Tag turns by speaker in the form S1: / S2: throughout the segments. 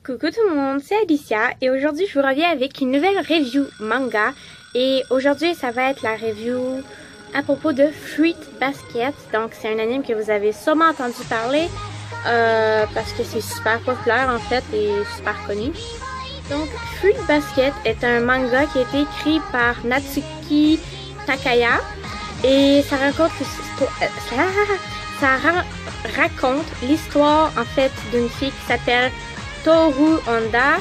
S1: Coucou tout le monde, c'est Alicia et aujourd'hui je vous reviens avec une nouvelle review manga et aujourd'hui ça va être la review à propos de Fruit Basket. Donc c'est un anime que vous avez sûrement entendu parler parce que c'est super populaire en fait et super connu. Donc Fruit Basket est un manga qui a été écrit par Natsuki Takaya et ça raconte raconte l'histoire en fait d'une fille qui s'appelle Toru Honda,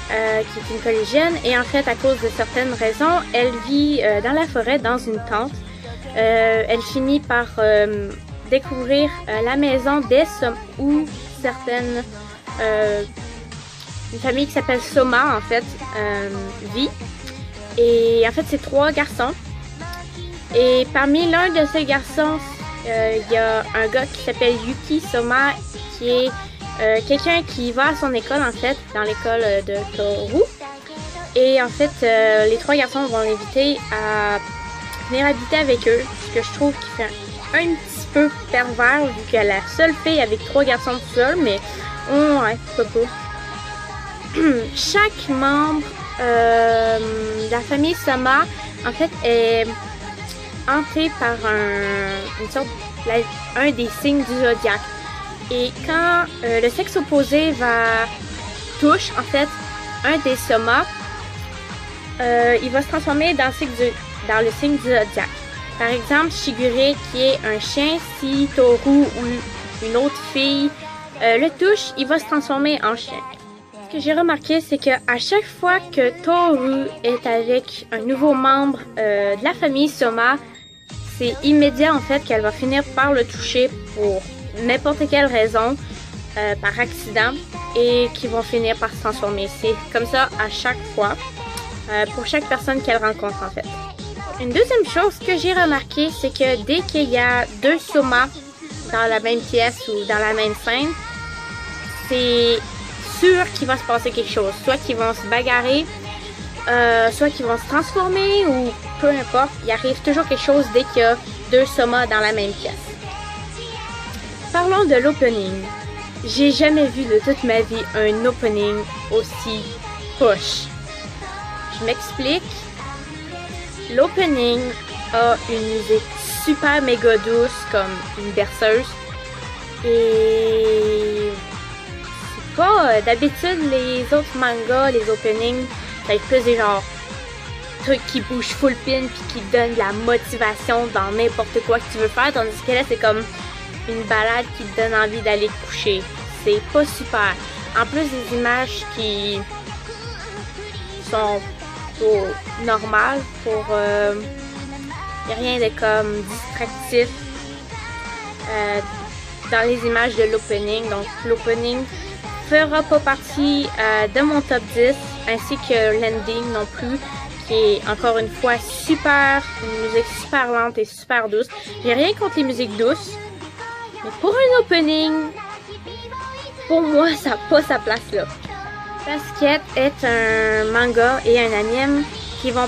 S1: qui est une collégienne, et en fait à cause de certaines raisons elle vit dans la forêt dans une tente. Elle finit par découvrir la maison où certaines une famille qui s'appelle Soma en fait vit, et en fait c'est 3 garçons et parmi l'un de ces garçons il y a un gars qui s'appelle Yuki Soma qui est quelqu'un qui va à son école en fait, dans l'école de Toru. Et en fait, les 3 garçons vont l'inviter à venir habiter avec eux, ce que je trouve qui fait un petit peu pervers vu qu'elle est la seule fille avec 3 garçons tout seul, mais ouais, pourquoi pas. Chaque membre de la famille Soma en fait est hanté par un des signes du zodiaque. Et quand le sexe opposé touche en fait un des Soma, il va se transformer dans le signe du zodiaque. Par exemple, Shigure qui est un chien, si Toru ou une autre fille le touche, il va se transformer en chien. Ce que j'ai remarqué, c'est que à chaque fois que Toru est avec un nouveau membre de la famille Soma, c'est immédiat en fait qu'elle va finir par le toucher pour n'importe quelle raison, par accident, et qui vont finir par se transformer. C'est comme ça à chaque fois, pour chaque personne qu'elle rencontre en fait. Une deuxième chose que j'ai remarqué, c'est que dès qu'il y a 2 Soma dans la même pièce ou dans la même scène, c'est sûr qu'il va se passer quelque chose. Soit qu'ils vont se bagarrer, soit qu'ils vont se transformer, ou peu importe, il arrive toujours quelque chose dès qu'il y a 2 Soma dans la même pièce. Parlons de l'opening. J'ai jamais vu de toute ma vie un opening aussi push. Je m'explique. L'opening a une musique super méga douce comme une berceuse. Et c'est pas d'habitude les autres mangas, les openings, ça être plus des genre trucs qui bougent full pin puis qui donnent de la motivation dans n'importe quoi que tu veux faire, tandis que là c'est comme une balade qui te donne envie d'aller te coucher. C'est pas super. En plus des images qui sont pas normales pour y a rien de comme distractif dans les images de l'opening. Donc l'opening fera pas partie de mon top 10, ainsi que l'ending non plus, qui est encore une fois une musique super lente et super douce. J'ai rien contre les musiques douces, mais pour un opening, pour moi, ça n'a pas sa place là. Basket est un manga et un anime qui vont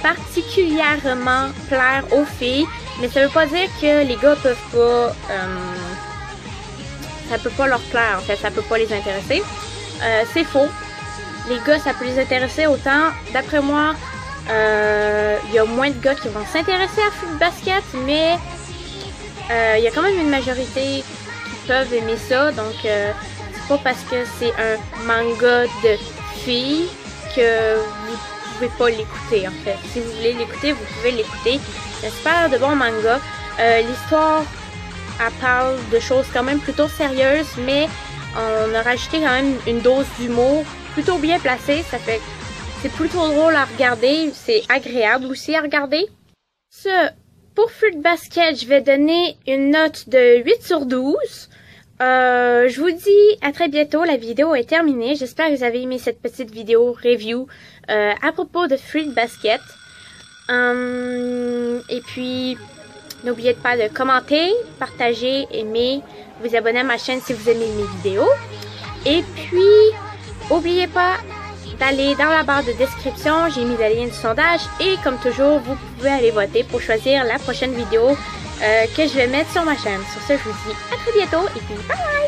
S1: particulièrement plaire aux filles, mais ça veut pas dire que les gars peuvent pas... ça peut pas leur plaire en fait, ça peut pas les intéresser. C'est faux. Les gars, ça peut les intéresser autant. D'après moi, il y a moins de gars qui vont s'intéresser à Fruit Basket, mais il y a quand même une majorité qui peuvent aimer ça, donc c'est pas parce que c'est un manga de filles que vous pouvez pas l'écouter en fait. Si vous voulez l'écouter, vous pouvez l'écouter. C'est un super de bon manga. L'histoire, elle parle de choses quand même plutôt sérieuses, mais on a rajouté quand même une dose d'humour plutôt bien placée. Ça fait c'est plutôt drôle à regarder, c'est agréable aussi à regarder. Pour Fruit Basket, je vais donner une note de 8 sur 12. Je vous dis à très bientôt, la vidéo est terminée. J'espère que vous avez aimé cette petite vidéo review à propos de Fruit Basket. Et puis, n'oubliez pas de commenter, partager, aimer, vous abonner à ma chaîne si vous aimez mes vidéos. Et puis, n'oubliez pas d'aller dans la barre de description, j'ai mis le lien du sondage et comme toujours, vous pouvez aller voter pour choisir la prochaine vidéo que je vais mettre sur ma chaîne. Sur ce, je vous dis à très bientôt et puis bye bye!